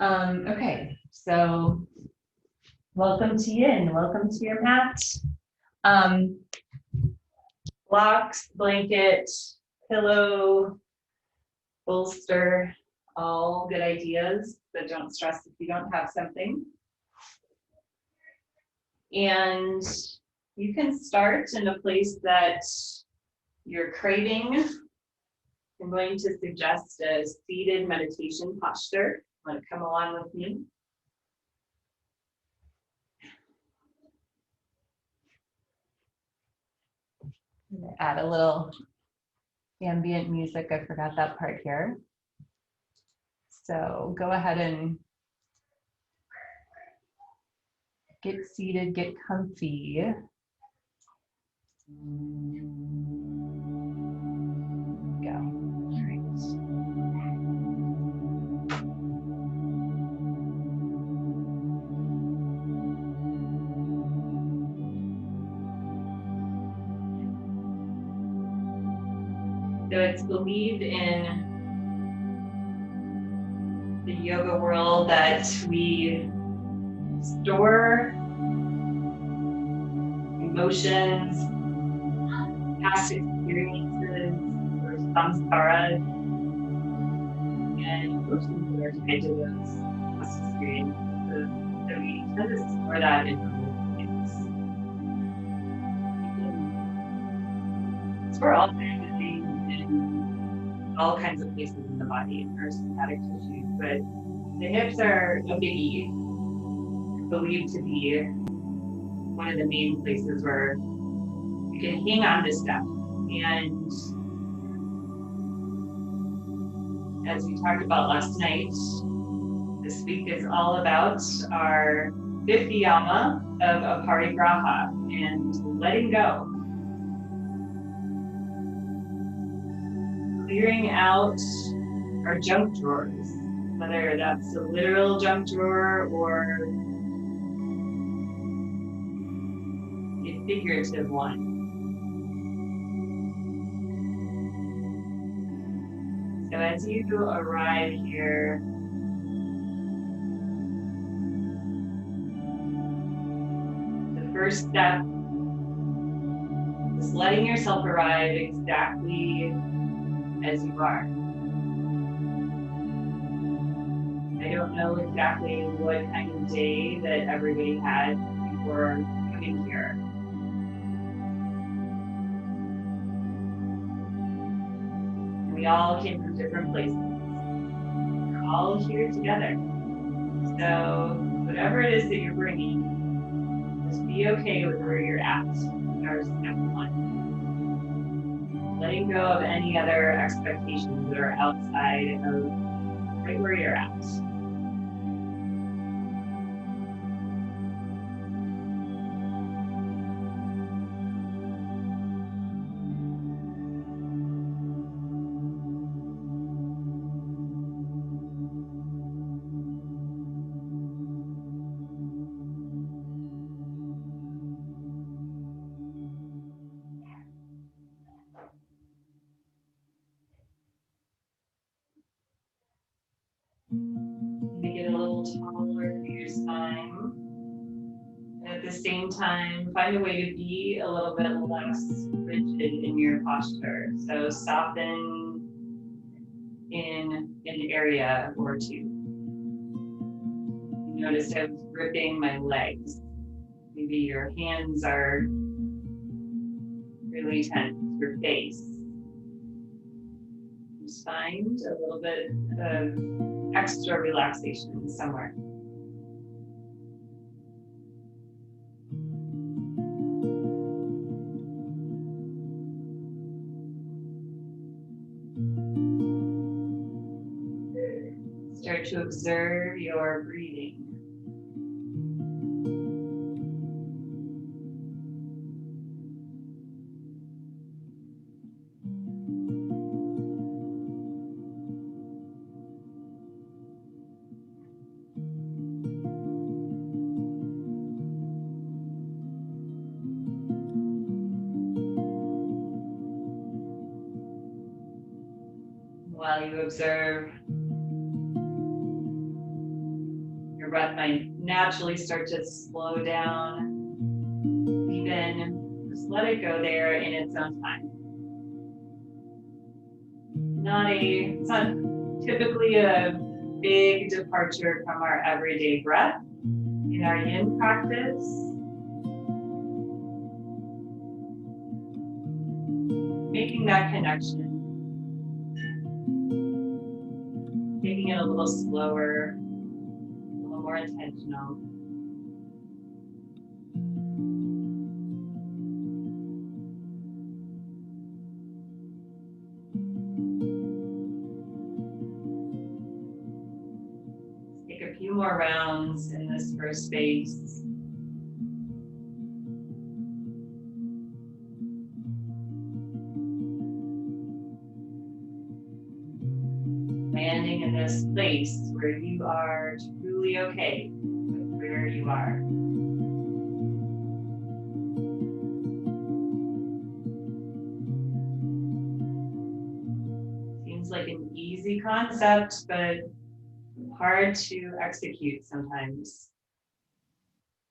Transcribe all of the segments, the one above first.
Okay, so welcome to Yin, welcome to your mat. Um, Blocks, blanket, pillow, bolster, all good ideas, but don't stress if you don't have something. And you can start in a place that you're craving. I'm going to suggest a seated meditation posture. Want to come along with me? Add a little ambient music. I forgot that part here. So go ahead and get seated, get comfy. Go. All right. So it's believed in the yoga world that we store emotions, past experiences, or samskaras, and emotions that are tied to those past experiences. So we tend to store that in things. Store all kinds of things in all kinds of places in the body, or somatic tissues, but the hips are a biggie, believed to be one of the main places where you can hang on to stuff. And as we talked about last night, this week is all about our fifth yama of Aparigraha and letting go. Clearing out our junk drawers, whether that's a literal junk drawer or a figurative one. So as you arrive here, the first step is letting yourself arrive exactly as you are. I don't know exactly what kind of day that everybody had before coming here. We all came from different places. We're all here together. So whatever it is that you're bringing, just be okay with where you're at. Our step one. Letting go of any other expectations that are outside of right where you're at. Make it a little taller for your spine. And at the same time, find a way to be a little bit less rigid in your posture. So soften in an area or two. Notice I was gripping my legs. Maybe your hands are really tense, your face. Just find a little bit of extra relaxation somewhere. Start to observe your breathing. While you observe, breath might naturally start to slow down. Even just let it go there in its own time. It's not typically a big departure from our everyday breath in our yin practice. Making that connection, making it a little slower, a little more intentional. Take a few more rounds in this first phase. Landing in this place where you are truly okay with where you are. Seems like an easy concept, but hard to execute sometimes.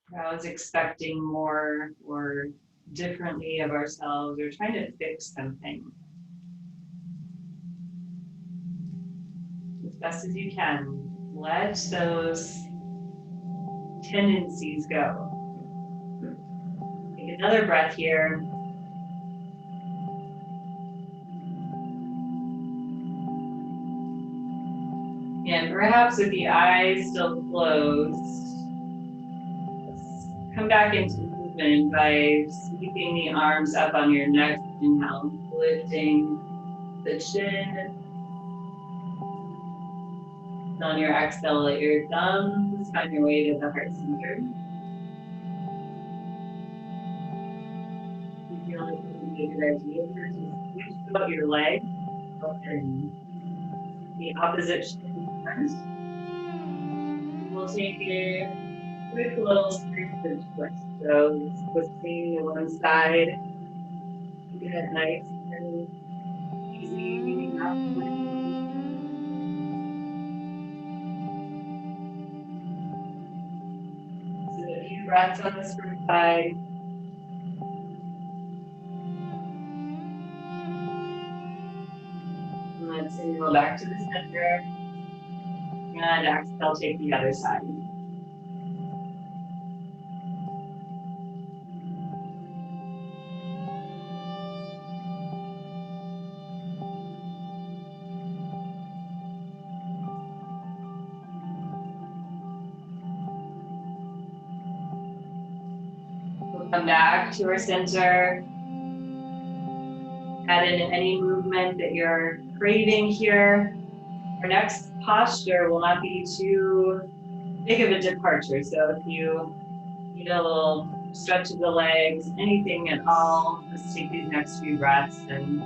We're always expecting more or differently of ourselves or trying to fix something. As best as you can, let those tendencies go. Take another breath here. And perhaps with the eyes still closed, come back into movement by sweeping the arms up on your next inhale, lifting the chin. On your exhale, let your thumbs find your way to the heart center. You feel like it would be a good idea to switch out your legs and the opposite shin first. We'll take a quick little strength twist. So twisting to one side, keep it nice and easy, meaning not so a few breaths on this first side. And let's inhale back to the center. And exhale, take the other side. We'll come back to our center. Add in any movement that you're craving here. Our next posture will not be too big of a departure. So if you need a little stretch of the legs, anything at all, just take these next few breaths and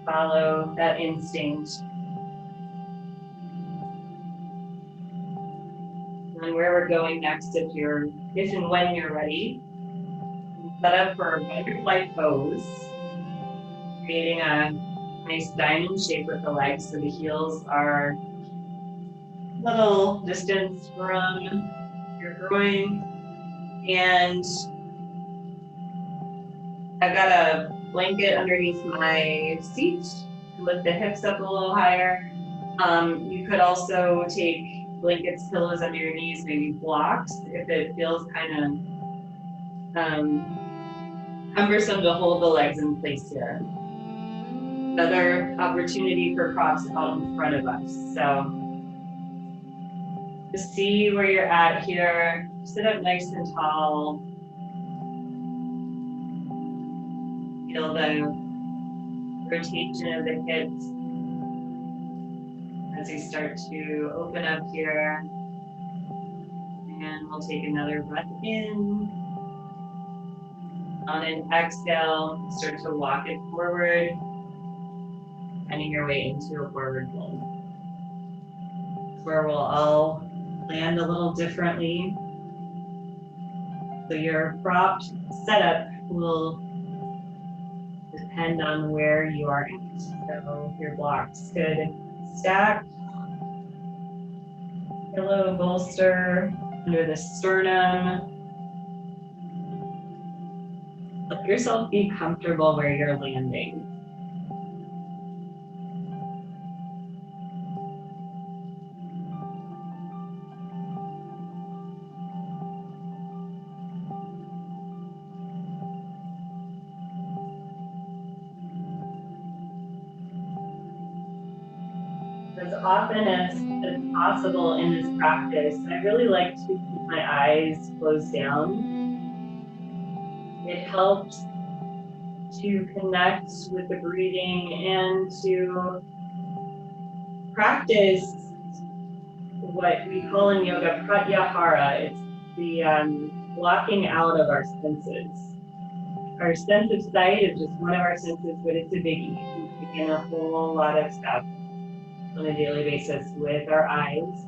follow that instinct. And where we're going next, if and when you're ready, set up for a butterfly pose, creating a nice diamond shape with the legs so the heels are a little distance from your groin. And I've got a blanket underneath my seat to lift the hips up a little higher. You could also take blankets, pillows under your knees, maybe blocks if it feels kind of cumbersome to hold the legs in place here. Another opportunity for props out in front of us. So just see where you're at here. Sit up nice and tall. Feel the rotation of the hips as you start to open up here. And we'll take another breath in. On an exhale, start to walk it forward, finding your way into a forward fold, where we'll all land a little differently. So your prop setup will depend on where you are at. So your blocks could stack Pillow bolster under the sternum. Let yourself be comfortable where you're landing. As often as possible in this practice, I really like to keep my eyes closed down. It helps to connect with the breathing and to practice what we call in yoga pratyahara. It's the blocking out of our senses. Our sense of sight is just one of our senses, but it's a biggie. We take in a whole lot of stuff on a daily basis with our eyes.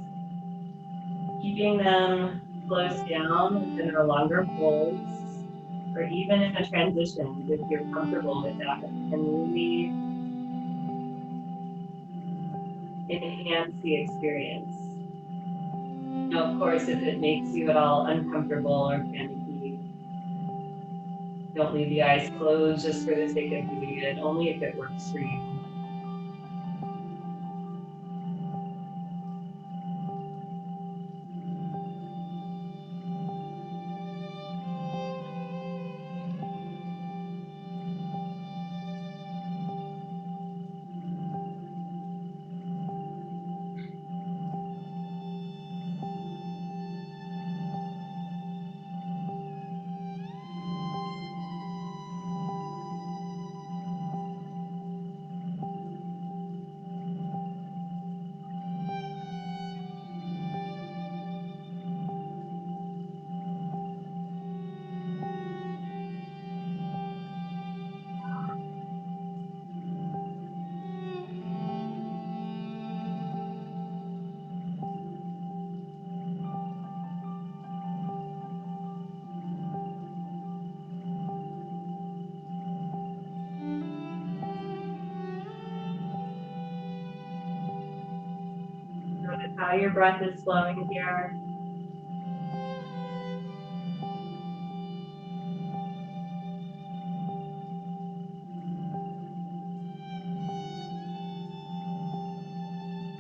Keeping them closed down in their longer holds, or even in a transition, if you're comfortable with that, and really enhance the experience. Now, of course, if it makes you at all uncomfortable or panicky, don't leave the eyes closed just for the sake of doing it, only if it works for you. Notice how your breath is flowing here.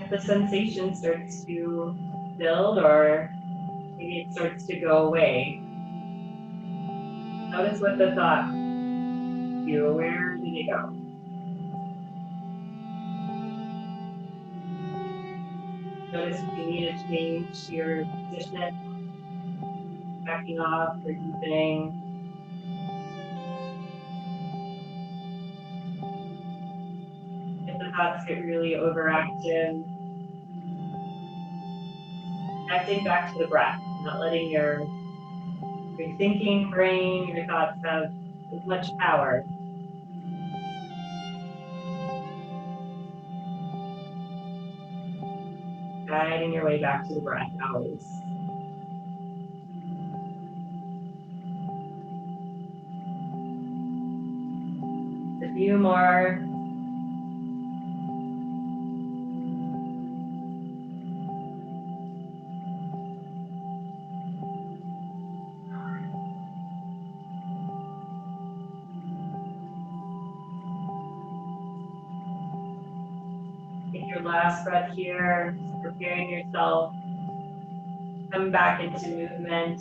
If the sensation starts to build or maybe it starts to go away, notice what the thought you, where did it go? Notice if you need to change your position, backing off or deepening. If the thoughts get really overactive, connecting back to the breath, not letting your thinking brain, your thoughts have as much power. Guiding your way back to the breath, always. A few more. Take your last breath here, just preparing yourself. Come back into movement.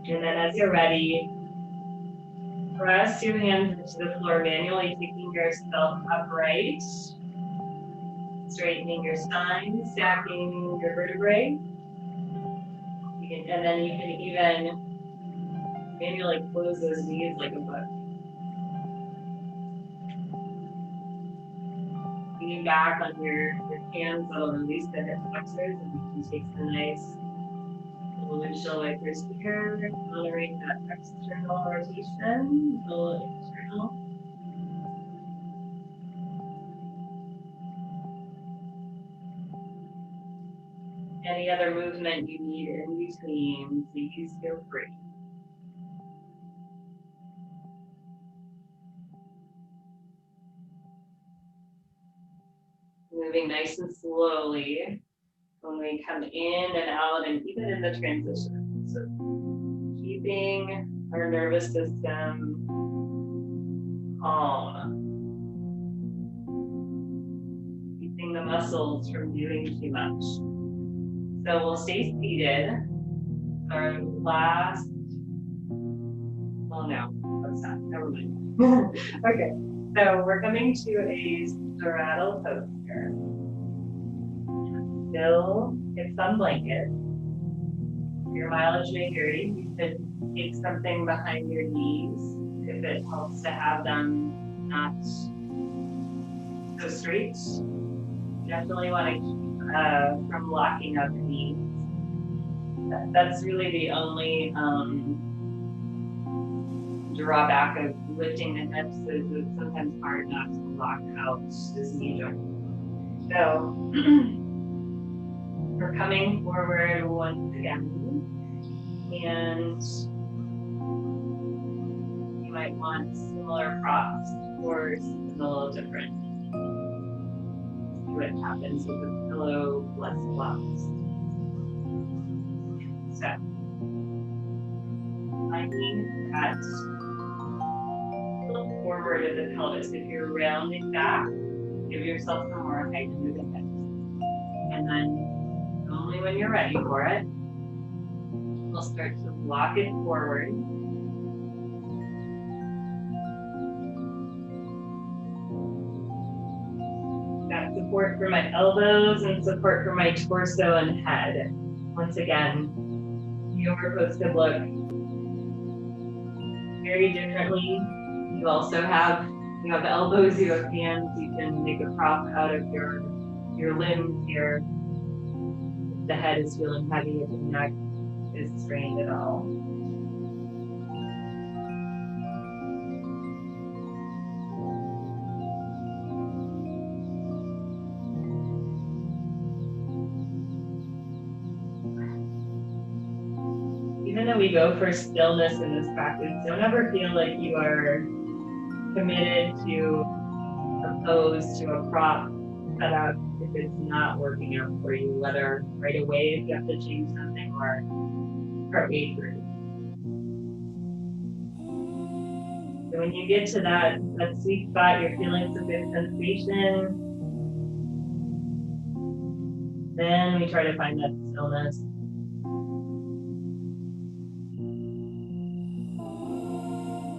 And then as you're ready, press your hands into the floor, manually taking yourself upright, straightening your spine, stacking your vertebrae. And then you can even manually close those knees like a book. Leaning back on your hands, that'll release the hip flexors, and you can take some nice little windshield wipers here, honoring that external rotation, little internal. Any other movement you need in between, please feel free. Moving moving nice and slowly when we come in and out and even in the transition. So keeping our nervous system calm, keeping the muscles from doing too much. So we'll stay seated. Our last, well, no, that's not, never mind. Okay, so we're coming to a straddle pose here. Still, get some blanket. If your mileage may vary, you could take something behind your knees if it helps to have them not so straight. You definitely want to keep from locking up the knees. That's really the only drawback of lifting the hips is it's sometimes hard not to lock out this knee joint. So we're coming forward once again, and you might want similar props or something a little different. See what happens with the pillow less blocks. So finding that look forward of the pelvis. If you're rounding back, give yourself some more height into the hips. And then only when you're ready for it, we'll start to walk it forward. Got support for my elbows and support for my torso and head. Once again, your pose could look very differently. You also have elbows, you have hands, you can make a prop out of your limbs here. If the head is feeling heavy, if the neck is strained at all. Even though we go for stillness in this practice, don't ever feel like you are committed to a pose, to a prop setup if it's not working out for you, whether right away if you have to change something or partway through. So when you get to that sweet spot, you're feeling some good sensation, then we try to find that stillness.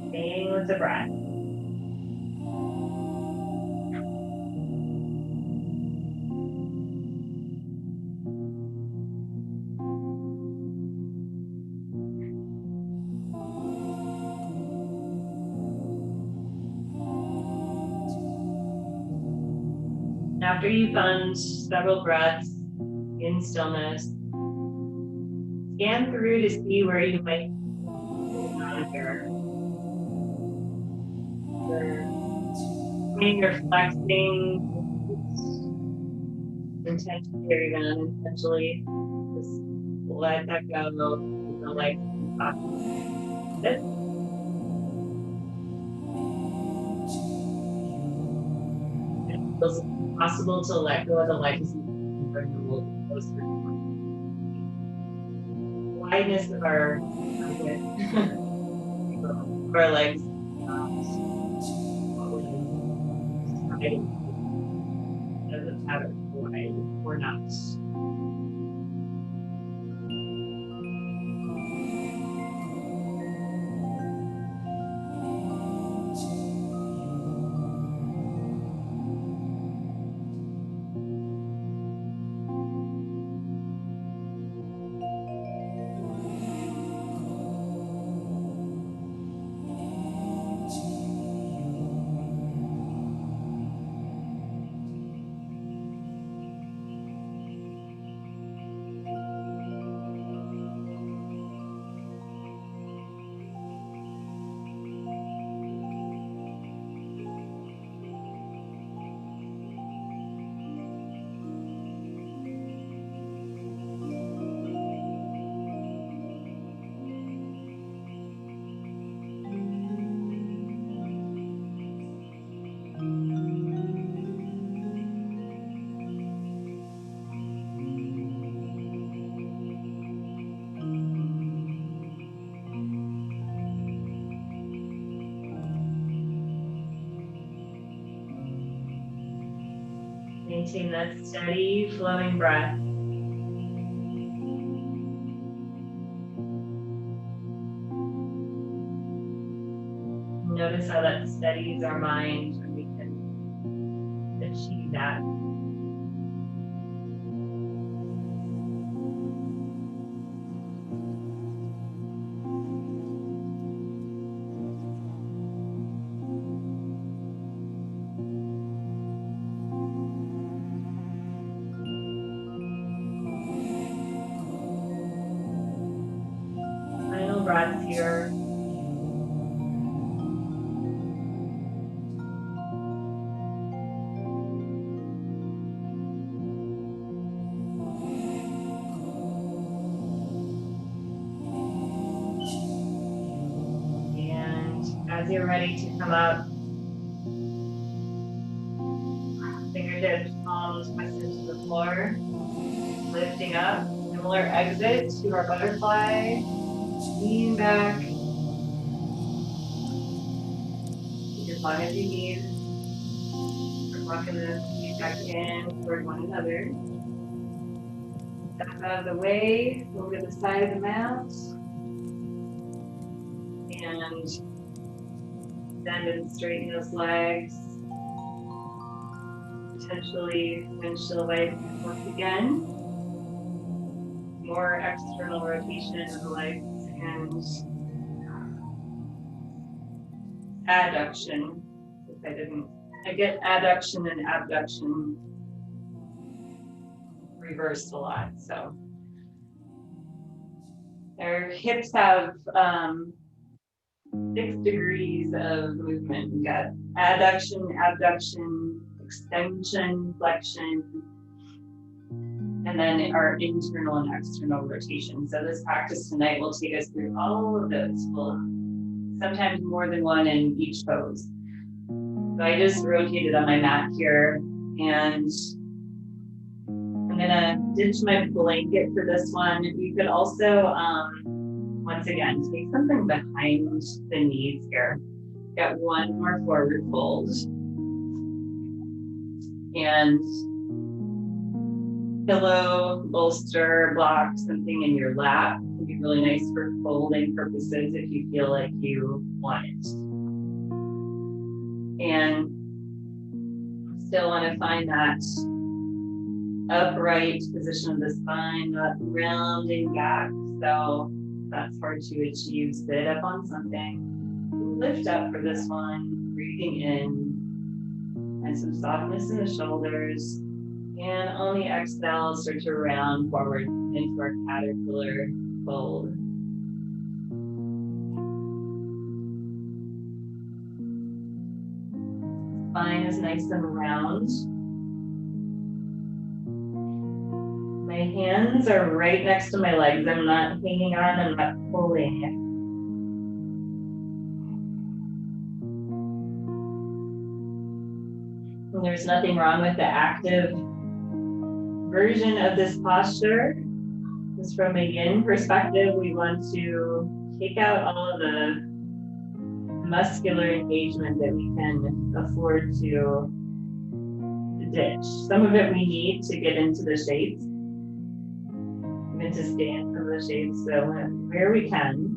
Staying with the breath. After you've done several breaths in stillness, scan through to see where you might here. When you're flexing, intentionally or even unintentionally, just let that go. The legs up. This. It feels possible to let go of the legs and bring them a little bit closer. Wideness of our width. Our legs. Doesn't matter wide or not. Maintain that steady flowing breath. Notice how that steadies our mind when we can achieve that. Final breath here. As you're ready to come up, fingertips, palms press into the floor, lifting up, similar exit to our butterfly, lean back, as long as you need. We're walking the feet back in toward one another. Step out of the way, over the side of the mat, and bend and straighten those legs. Potentially windshield wipe once again. More external rotation of the legs and adduction. I get adduction and abduction reversed a lot. So our hips have 6 degrees of movement. We've got adduction, abduction, extension, flexion, and then our internal and external rotation. So this practice tonight will take us through all of those. We'll sometimes more than one in each pose. So I just rotated on my mat here, and I'm gonna ditch my blanket for this one. You could also, once again, take something behind the knees here. Get one more forward fold. And pillow, bolster, block, something in your lap can be really nice for folding purposes if you feel like you want it. And still want to find that upright position of the spine, not rounding back. So that's hard to achieve. Sit up on something. Lift up for this one, breathing in, and some softness in the shoulders. And on the exhale, start to round forward into our caterpillar fold. Spine is nice and round. My hands are right next to my legs. I'm not hanging on, I'm not pulling. And there's nothing wrong with the active version of this posture. Just from a yin perspective, we want to take out all of the muscular engagement that we can afford to ditch. Some of it we need to get into the shapes, even to stay in some of the shapes. So where we can,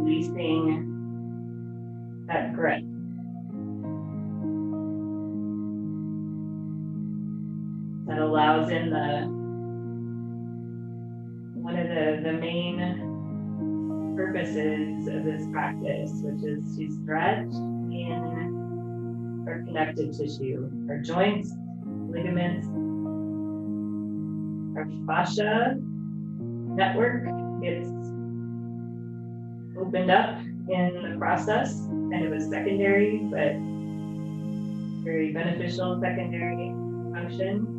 releasing that grip. That allows in one of the main purposes of this practice, which is to stretch in our connective tissue, our joints, ligaments, our fascia network gets opened up in the process, kind of a secondary, but very beneficial secondary function.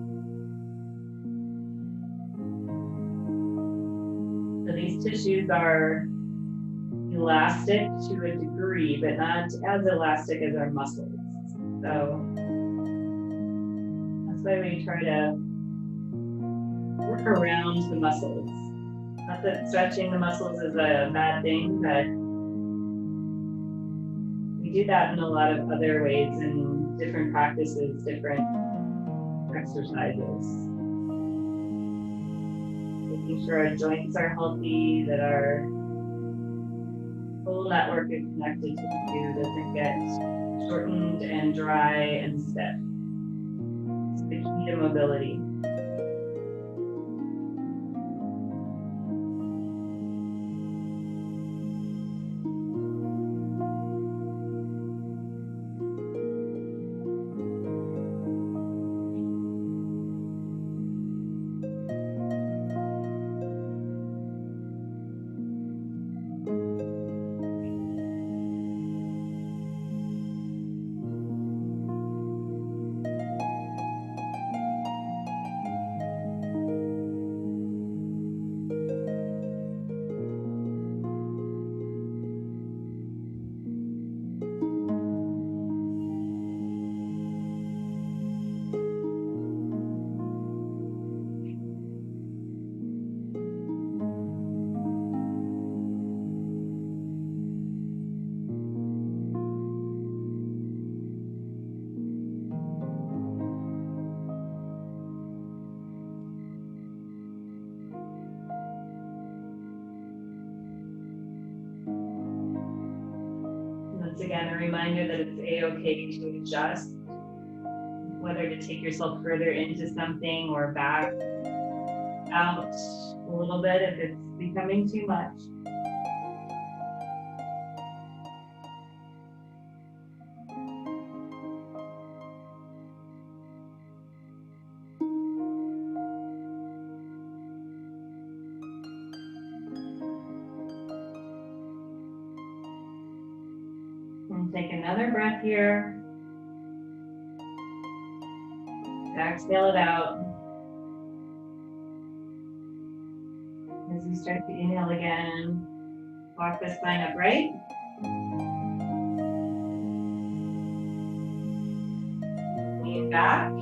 So these tissues are elastic to a degree, but not as elastic as our muscles. So that's why we try to work around the muscles. Not that stretching the muscles is a bad thing, but we do that in a lot of other ways in different practices, different exercises. Making sure our joints are healthy, that our whole network is connected to you, doesn't get shortened and dry and stiff. It's the key to mobility. Once again, a reminder that it's a-okay to adjust, whether to take yourself further into something or back out a little bit if it's becoming too much. And take another breath here. Exhale it out. As you start to inhale again, walk the spine upright. Lean back.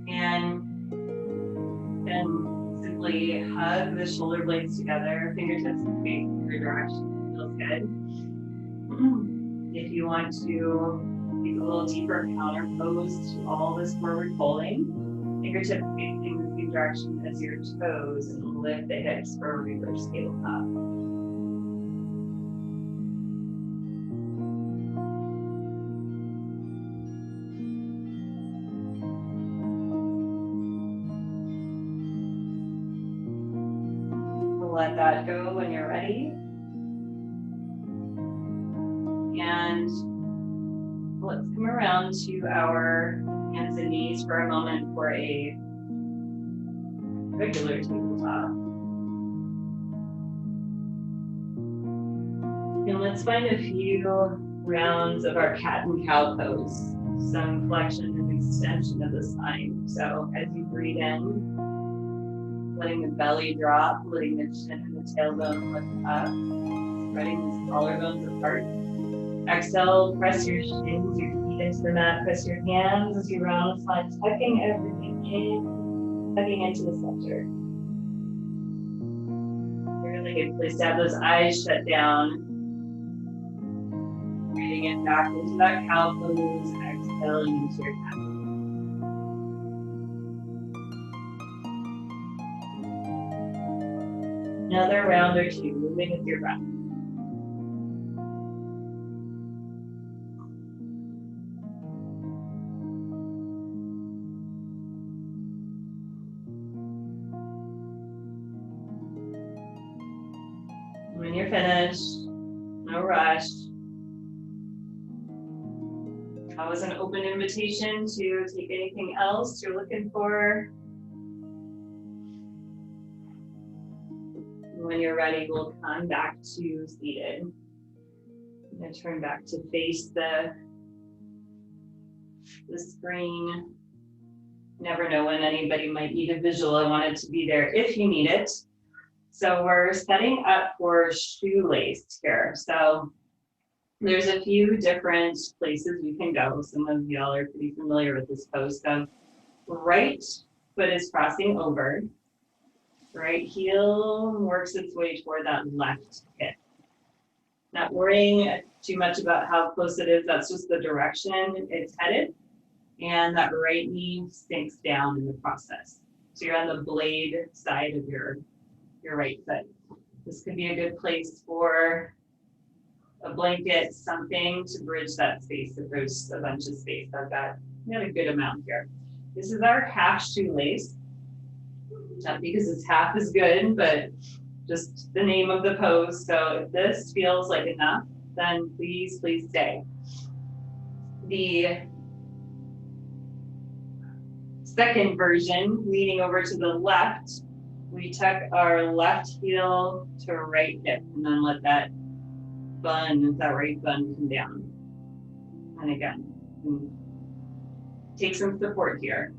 And then simply hug the shoulder blades together, fingertips facing your direction. Feels good. If you want to take a little deeper counter pose to all this forward folding, fingertips facing the same direction as your toes, and lift the hips for a reverse tabletop. Let that go when you're ready. And let's come around to our hands and knees for a moment for a regular tabletop. And let's find a few rounds of our cat and cow pose. Some flexion and extension of the spine. So as you breathe in, letting the belly drop, letting the chin and the tailbone lift up, spreading the collarbones apart. Exhale, press your shins, your feet into the mat, press your hands as you round spine, tucking everything in, tucking into the center. Really good place to have those eyes shut down. Breathing it back into that cow pose, exhaling into your cat. Another round or two, moving with your breath. When you're finished, no rush. That was an open invitation to take anything else you're looking for. When you're ready, we'll come back to seated. I'm going to turn back to face the screen. Never know when anybody might need a visual. I want it to be there if you need it. So we're setting up for shoelace here. So there's a few different places we can go. Some of y'all are pretty familiar with this pose. So right foot is crossing over. Right heel works its way toward that left hip. Not worrying too much about how close it is. That's just the direction it's headed. and that right knee sinks down in the process. So you're on the blade side of your right foot. This could be a good place for a blanket, something to bridge that space if there's a bunch of space. I've got a good amount here. This is our half shoelace. Not because it's half as good, but just the name of the pose. So if this feels like enough, then please, please stay. The second version, leaning over to the left, we tuck our left heel to right hip and then let that right bun come down. And again, take some support here.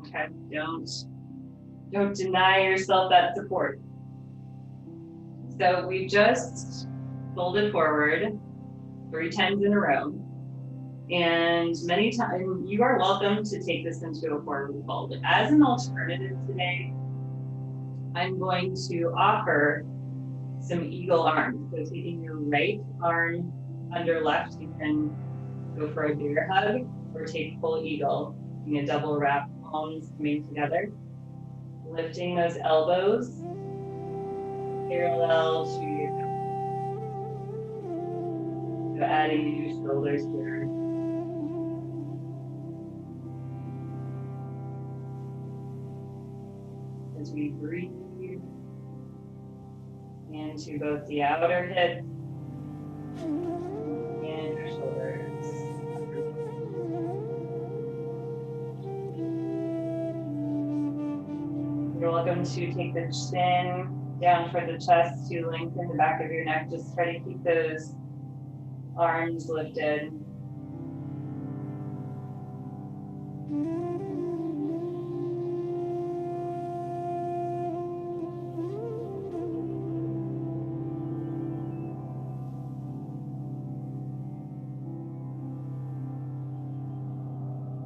Okay, don't deny yourself that support. So we just folded forward 3 times in a row. And many times, you are welcome to take this into a forward fold. As an alternative today, I'm going to offer some eagle arms. So taking your right arm under left, you can go for a bear hug or take full eagle, doing a double wrap, palms coming together. Lifting those elbows parallel to your hip. So adding new shoulders here. As we breathe into both the outer hip and your shoulders. You're welcome to take the chin down toward the chest to lengthen the back of your neck. Just try to keep those arms lifted.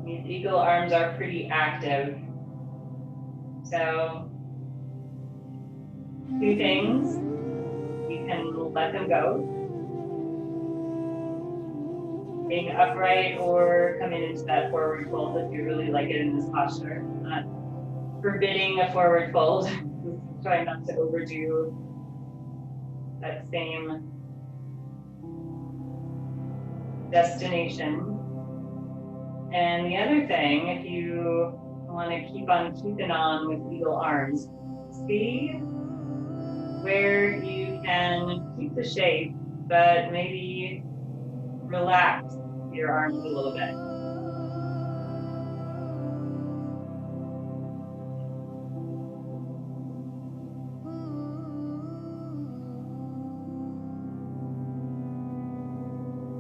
These eagle arms are pretty active. So, 2 things, you can let them go, being upright or coming into that forward fold if you really like it in this posture. Not forbidding a forward fold, try not to overdo that same destination. And the other thing, if you want to keep on keeping on with eagle arms, see where you can keep the shape, but maybe relax your arms a little bit.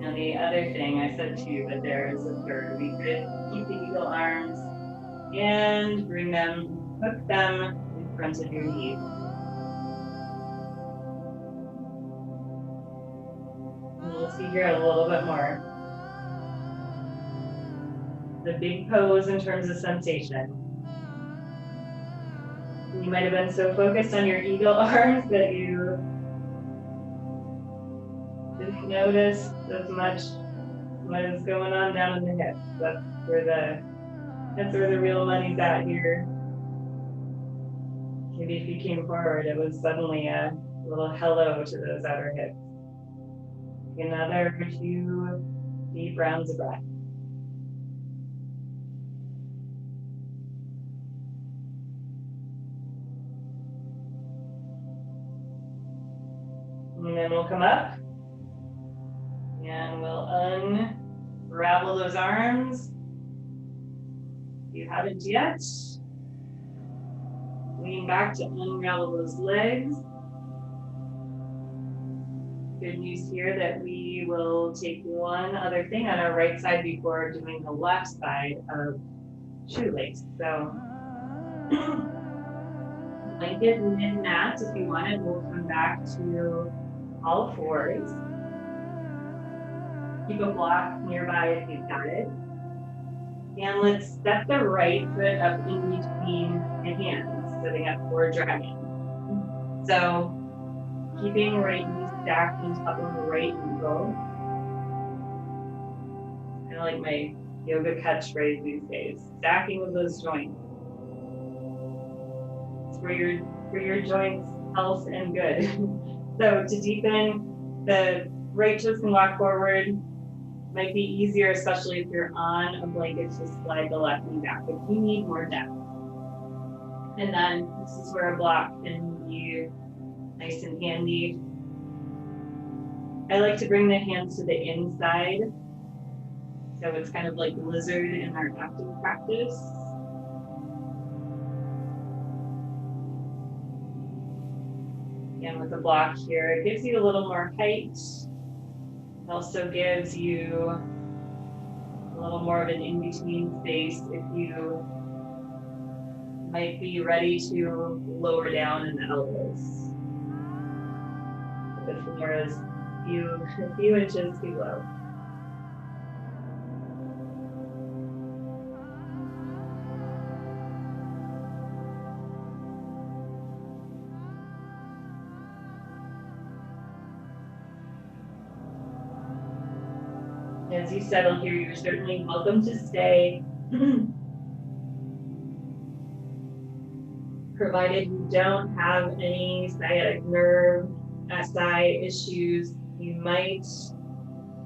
Now the other thing, I said 2, but there is a third. We could keep the eagle arms and bring them, hook them in front of your knees. And we'll see here a little bit more. The big pose in terms of sensation. You might have been so focused on your eagle arms that you didn't notice as much what is going on down in the hips. That's where the real money's at here. Maybe if you came forward, it was suddenly a little hello to those outer hips. Another 2 deep rounds of breath. And then we'll come up and we'll unravel those arms. If you haven't yet, lean back to unravel those legs. Good news here that we will take one other thing on our right side before doing the left side of shoelace. So blanket mid-mat if you want it. We'll come back to all fours. Keep a block nearby if you've got it. And let's step the right foot up in between the hands, setting up for dragon. So keeping right knee stacked on top of the right ankle. I like my yoga catchphrase these days. Stacking of those joints. It's for your joints' health and good. So to deepen, the right toes can walk forward. Might be easier, especially if you're on a blanket, to slide the left knee back if you need more depth. And then this is where a block can be nice and handy. I like to bring the hands to the inside. So it's kind of like lizard in our active practice. Again, with the block here, it gives you a little more height. It also gives you a little more of an in-between space if you might be ready to lower down in the elbows. The floor is a few inches too low. As you settle here, you're certainly welcome to stay. Provided you don't have any sciatic nerve, SI issues, you might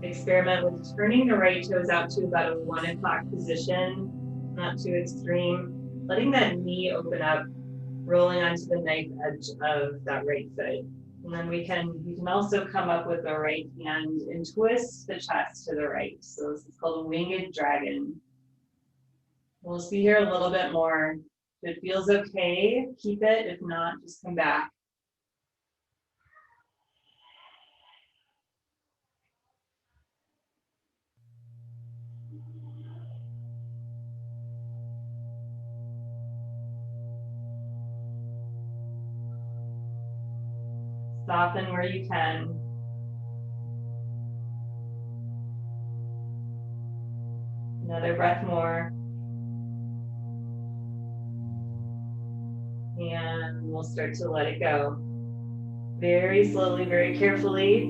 experiment with turning the right toes out to about a 1 o'clock position, not too extreme, letting that knee open up, rolling onto the knife edge of that right foot. And then we can also come up with the right hand and twist the chest to the right. So this is called a winged dragon. We'll see here a little bit more. If it feels okay, keep it. If not, just come back. Soften where you can. Another breath more. And we'll start to let it go. Very slowly, very carefully.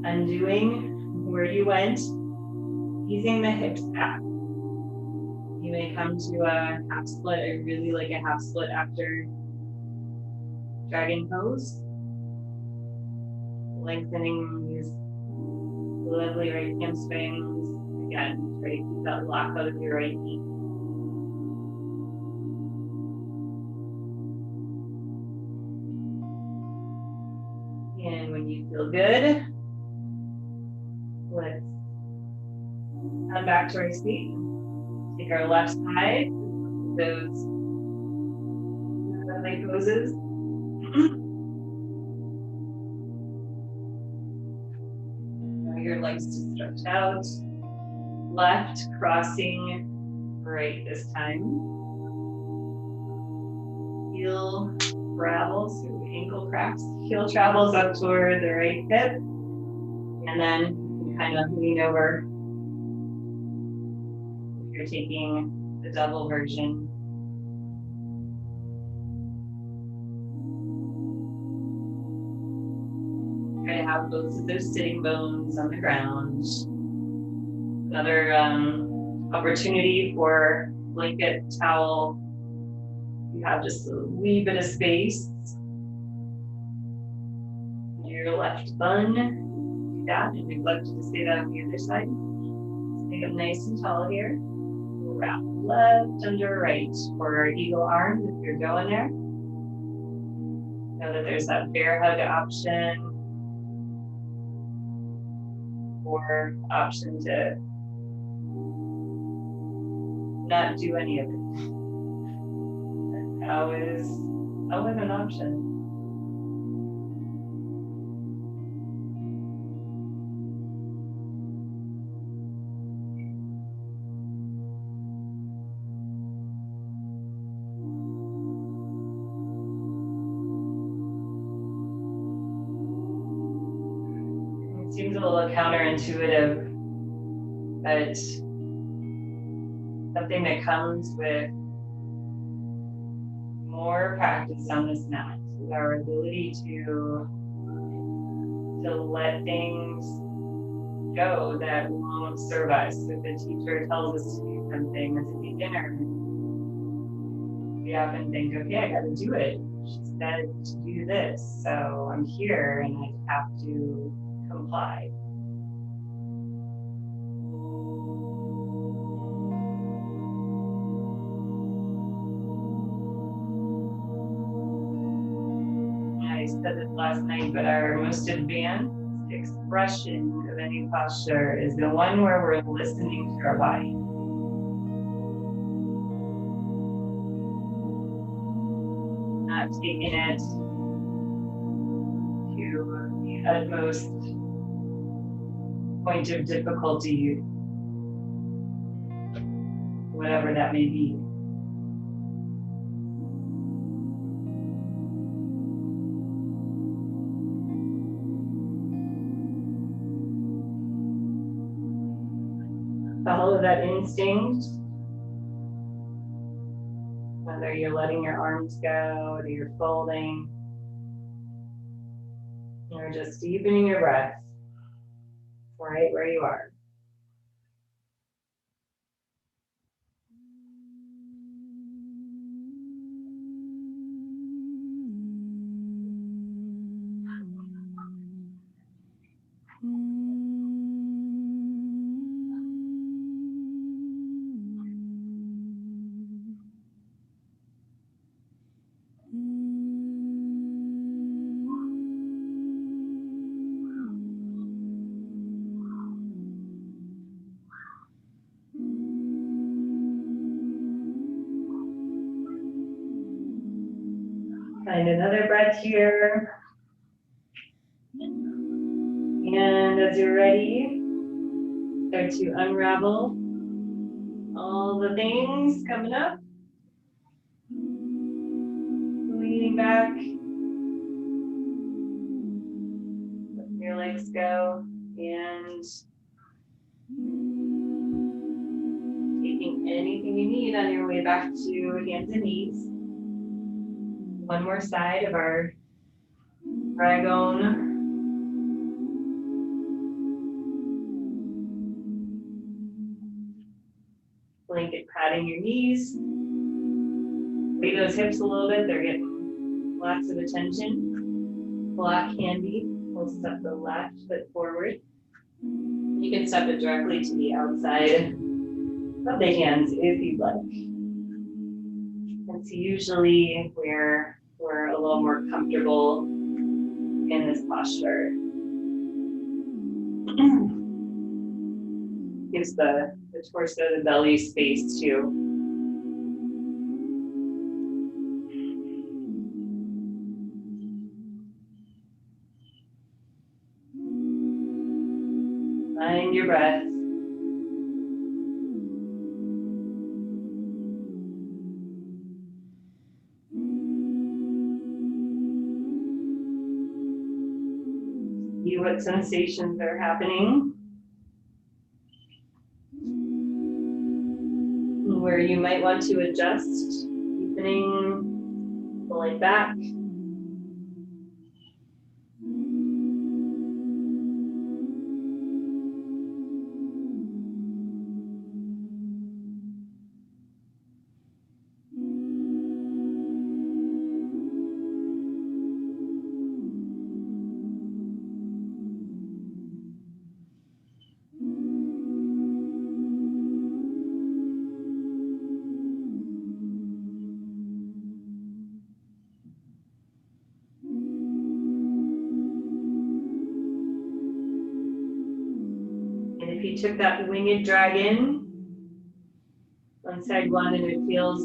Undoing where you went. Easing the hips back. You may come to a half split. I really like a half split after dragon pose. Lengthening these lovely right hamstrings. Again, try to keep that lock out of your right knee. And when you feel good, let's come back to our seat. Take our left side, those lovely poses. Your legs to stretch out. Left crossing right this time. Heel travels, so ankle cracks. Heel travels up toward the right hip. And then you kind of lean over. If you're taking the double version. Try to have both of those sitting bones on the ground. Another opportunity for blanket, towel. You have just a wee bit of space. Your left bun, do that, and we'd love to stay that on the other side. Stay up nice and tall here. Wrap left under right for our eagle arms if you're going there. Know that there's that bear hug option. Or option to not do any of it. Always an option. It seems a little counterintuitive, but something that comes with more practice on this mat is our ability to let things go that won't serve us. If the teacher tells us to do something as a beginner, we often think, okay, I gotta do it. She said to do this, so I'm here and I have to comply. I said this last night, but our most advanced expression of any posture is the one where we're listening to our body. Not taking it to the utmost point of difficulty, whatever that may be. Follow that instinct, whether you're letting your arms go or you're folding, or just deepening your breath right where you are. Find another breath here. And as you're ready, start to unravel all the things coming up. Leaning back. Let your legs go. And taking anything you need on your way back to hands and knees. One more side of our dragon. Blanket padding your knees. Wave those hips a little bit. They're getting lots of attention. Block handy. We'll step the left foot forward. You can step it directly to the outside of the hands if you'd like. That's usually where we're a little more comfortable in this posture. Gives the torso, the belly space too. Find your breath. See what sensations are happening. Where you might want to adjust, deepening, pulling back. If you took that winged dragon on side one and it feels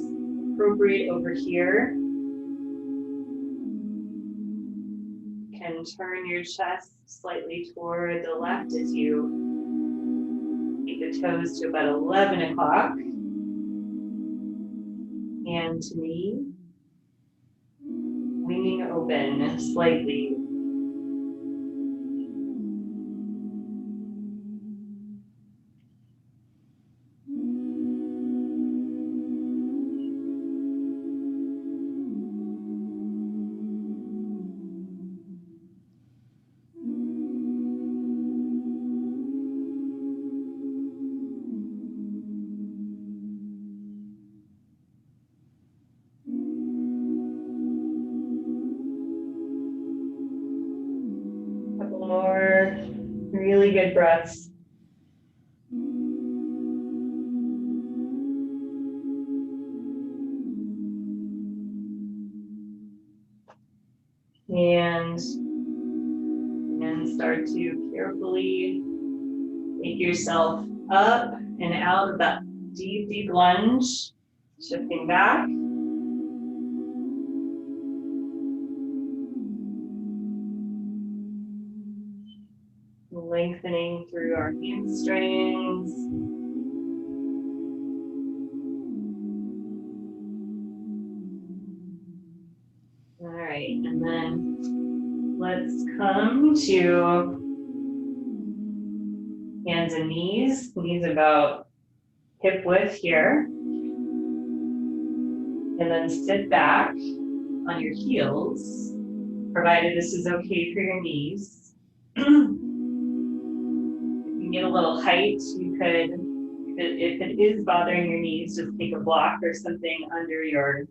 appropriate over here, you can turn your chest slightly toward the left as you take the toes to about 11 o'clock. Hand to knee, winging open slightly. really good breaths. And start to carefully take yourself up and out of that deep, deep lunge, shifting back. Lengthening through our hamstrings. All right, and then let's come to hands and knees. Knees about hip width here. And then sit back on your heels, provided this is okay for your knees. If you can get a little height, you could, if it is bothering your knees, just take a block or something under your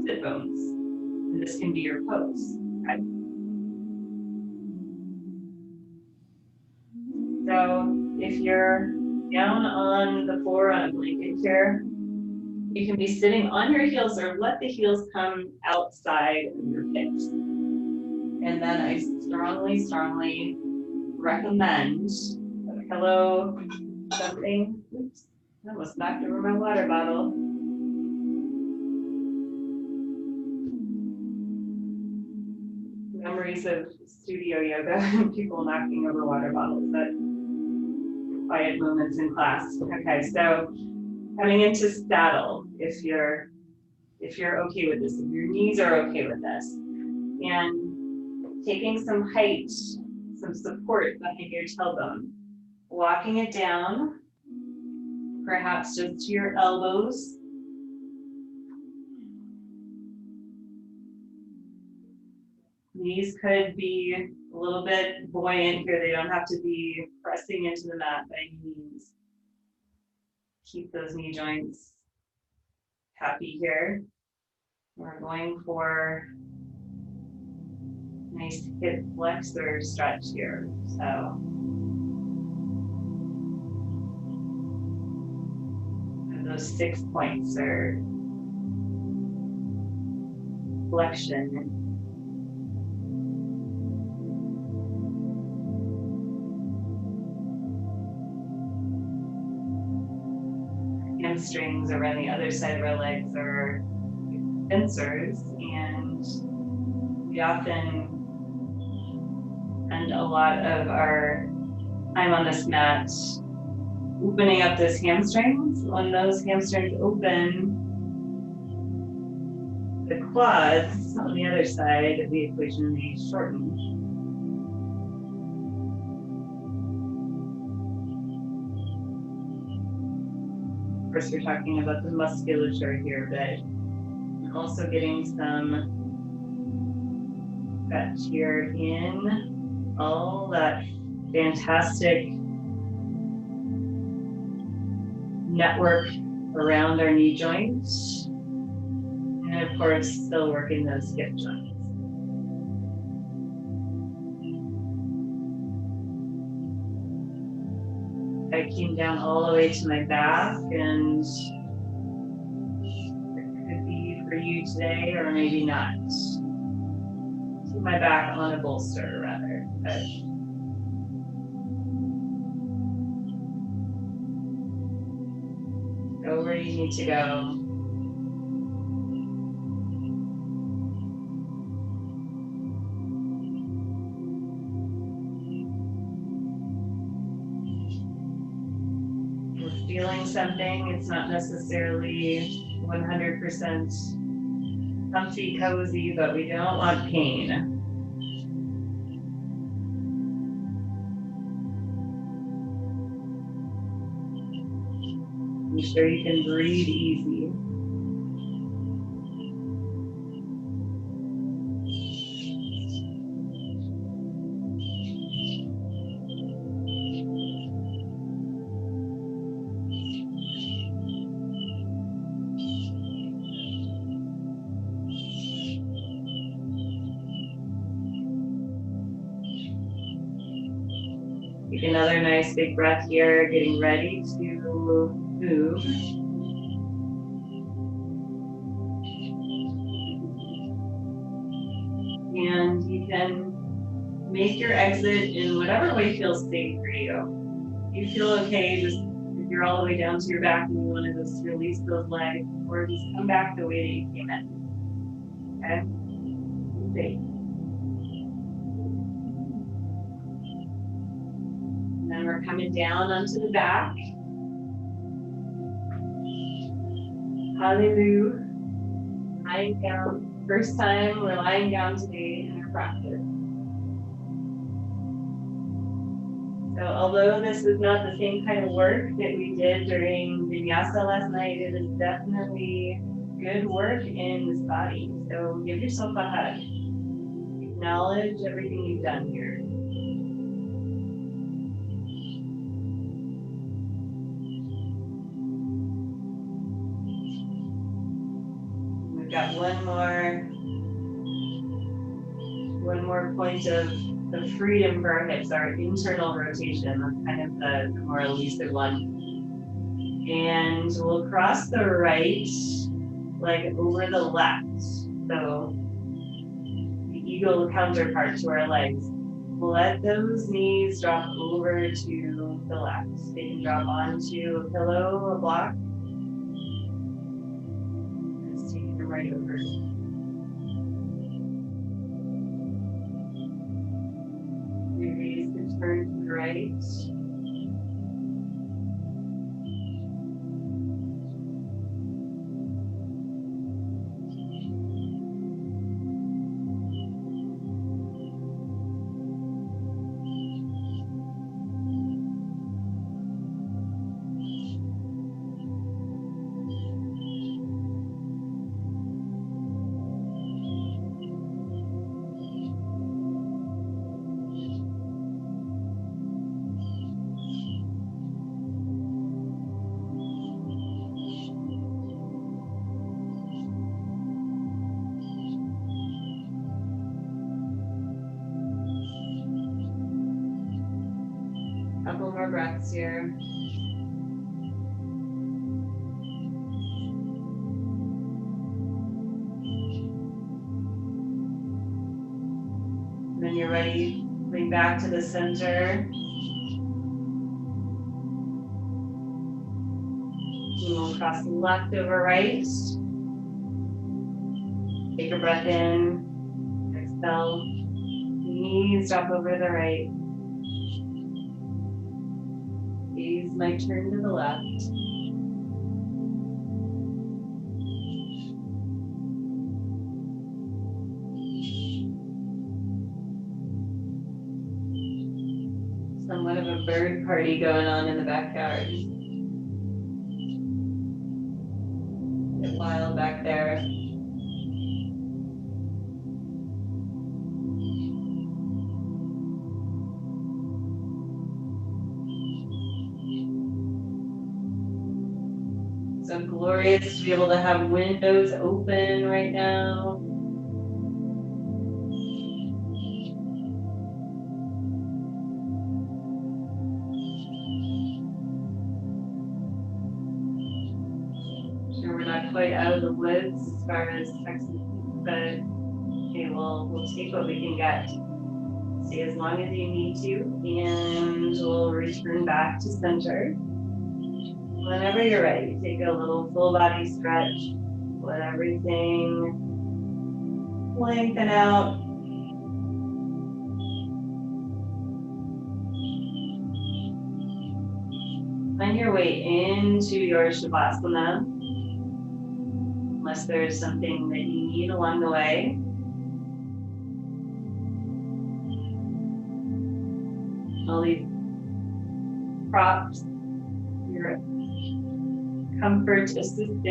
sit bones. And this can be your pose. Okay? So if you're down on the floor on a blanket here, you can be sitting on your heels or let the heels come outside of your hips. And then I strongly, strongly recommend a pillow, something. Oops, I almost knocked over my water bottle. Memories of studio yoga, people knocking over water bottles at quiet moments in class. Okay, so coming into saddle, if you're okay with this, if your knees are okay with this, and taking some height, some support behind your tailbone, walking it down, perhaps just to your elbows. Knees could be a little bit buoyant here. They don't have to be pressing into the mat by any means. Keep those knee joints happy here. We're going for nice hip flexor stretch here. So those 6 points are flexion. Hamstrings around the other side of our legs are pincers, and we often spend a lot of our time on this mat opening up those hamstrings. When those hamstrings open, the quads on the other side of the equation may shorten. Of course, we're talking about the musculature here, but also getting some stretch here in all that fantastic network around our knee joints. And of course, still working those hip joints. I came down all the way to my back, and it could be for you today, or maybe not. To my back on a bolster, rather. But go where you need to go. Feeling something, it's not necessarily 100% comfy, cozy, but we don't want pain. Be sure you can breathe easy. Take another nice big breath here, getting ready to move. And you can make your exit in whatever way feels safe for you. If you feel okay, just if you're all the way down to your back and you want to just release those legs, or just come back the way that you came in. Okay? Safe. And then we're coming down onto the back. Hallelujah. Lying down. First time we're lying down today in our practice. So although this is not the same kind of work that we did during Vinyasa last night, it is definitely good work in this body. So give yourself a hug. Acknowledge everything you've done here. We've got one more point of freedom for our hips, our internal rotation. That's kind of the more elusive one. And we'll cross the right leg over the left. So the eagle counterpart to our legs. Let those knees drop over to the left. They can drop onto a pillow, a block. Just take them right over. Your gaze can turn to the right. Couple more breaths here. When you're ready, bring back to the center. And we'll cross left over right. Take a breath in. Exhale. Knees drop over the right. Gaze might turn to the left. Somewhat of a bird party going on in the backyard. Get wild back there. So glorious to be able to have windows open right now. Sure, we're not quite out of the woods as far as Texas, but okay, we'll take what we can get. Stay as long as you need to, and we'll return back to center. Whenever you're ready, take a little full body stretch. Let everything lengthen out. Find your way into your Shavasana, unless there's something that you need along the way. All these props, your comfort assistance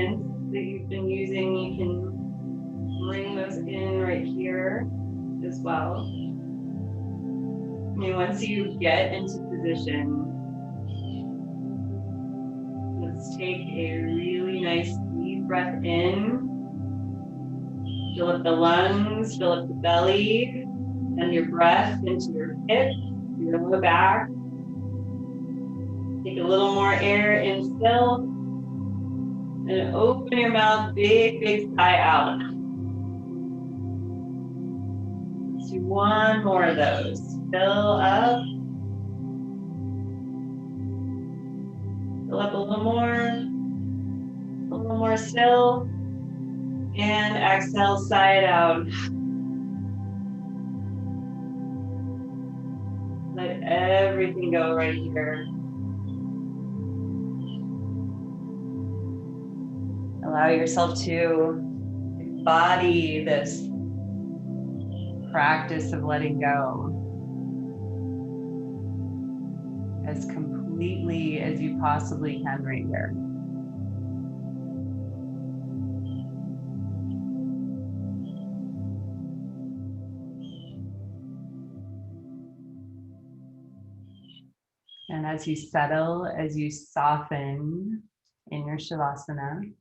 that you've been using, you can bring those in right here as well. And once you get into position, let's take a really nice deep breath in. Fill up the lungs, fill up the belly, and your breath into your hips, your lower back, Take a little more air in still. And open your mouth, big, big sigh out. Let's do one more of those. Fill up. Fill up a little more still. And exhale, sigh it out. Let everything go right here. Allow yourself to embody this practice of letting go as completely as you possibly can right here. And as you settle, as you soften in your Shavasana,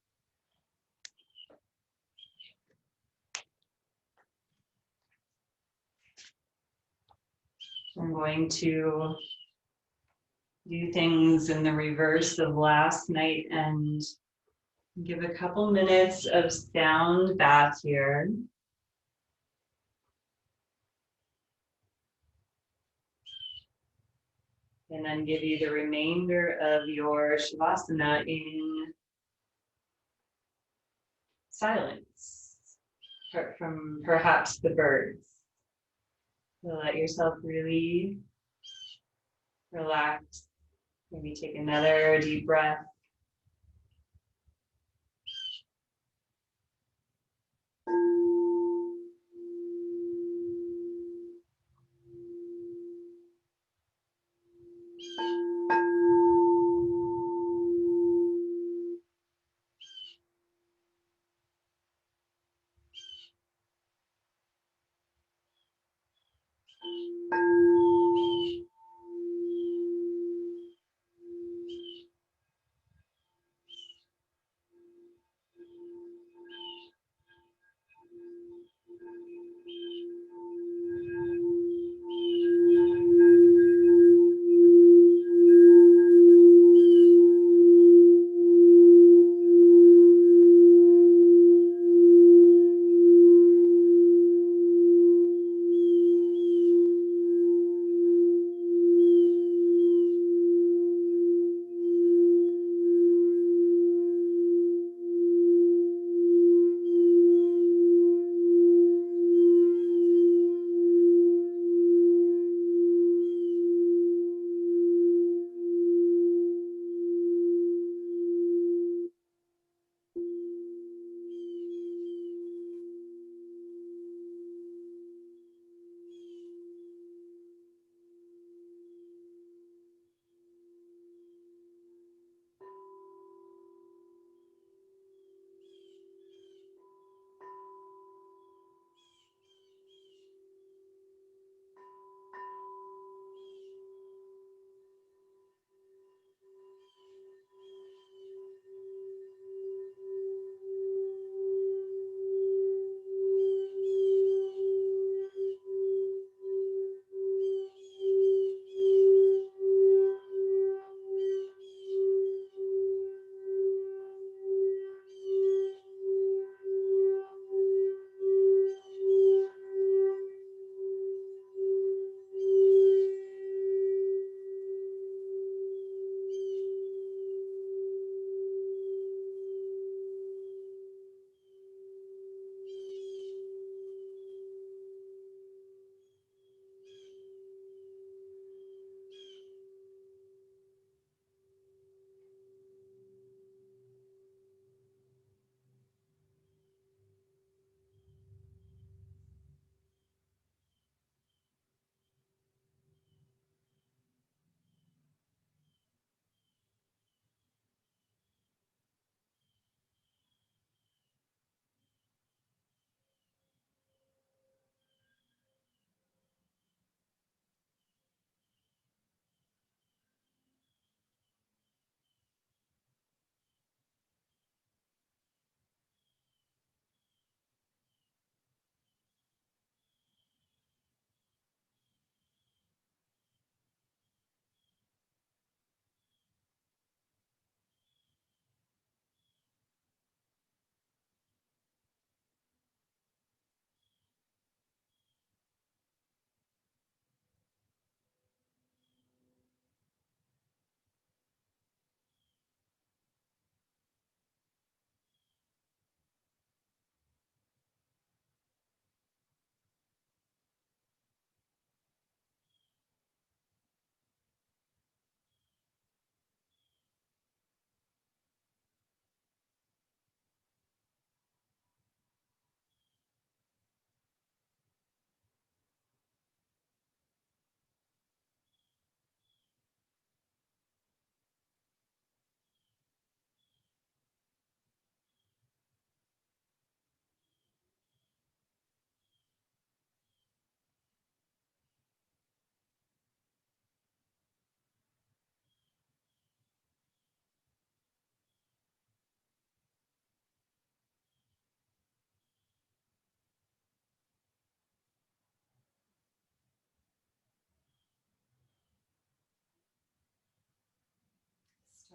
I'm going to do things in the reverse of last night and give a couple minutes of sound bath here. And then give you the remainder of your Shavasana in silence, apart from perhaps the birds. So let yourself really relax. Maybe take another deep breath.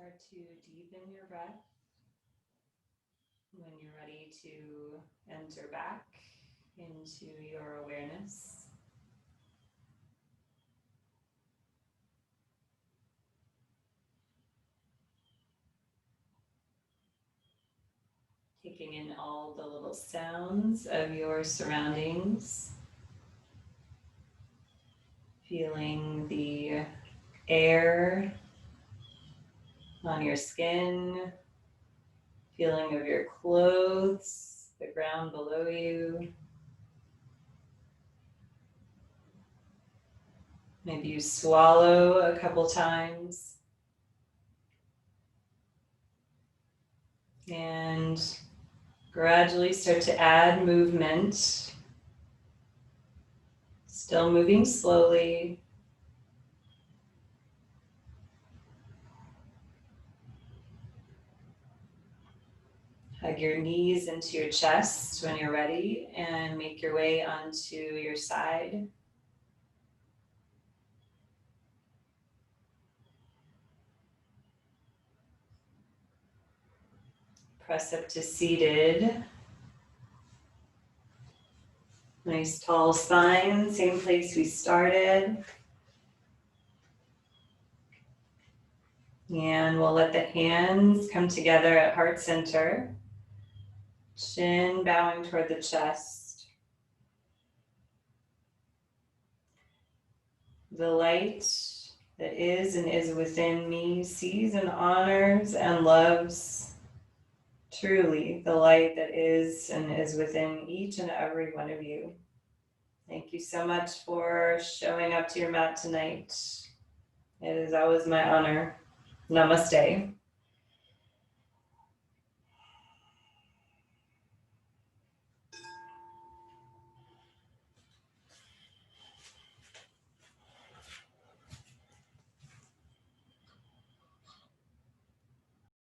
Start to deepen your breath. When you're ready to enter back into your awareness. Taking in all the little sounds of your surroundings. Feeling the air on your skin, feeling of your clothes, the ground below you. Maybe you swallow a couple times. And gradually start to add movement. Still moving slowly. Hug your knees into your chest when you're ready and make your way onto your side. Press up to seated. Nice tall spine, same place we started. And we'll let the hands come together at heart center. Chin bowing toward the chest. The light that is and is within me sees and honors and loves truly the light that is and is within each and every one of you. Thank you so much for showing up to your mat tonight. It is always my honor. Namaste.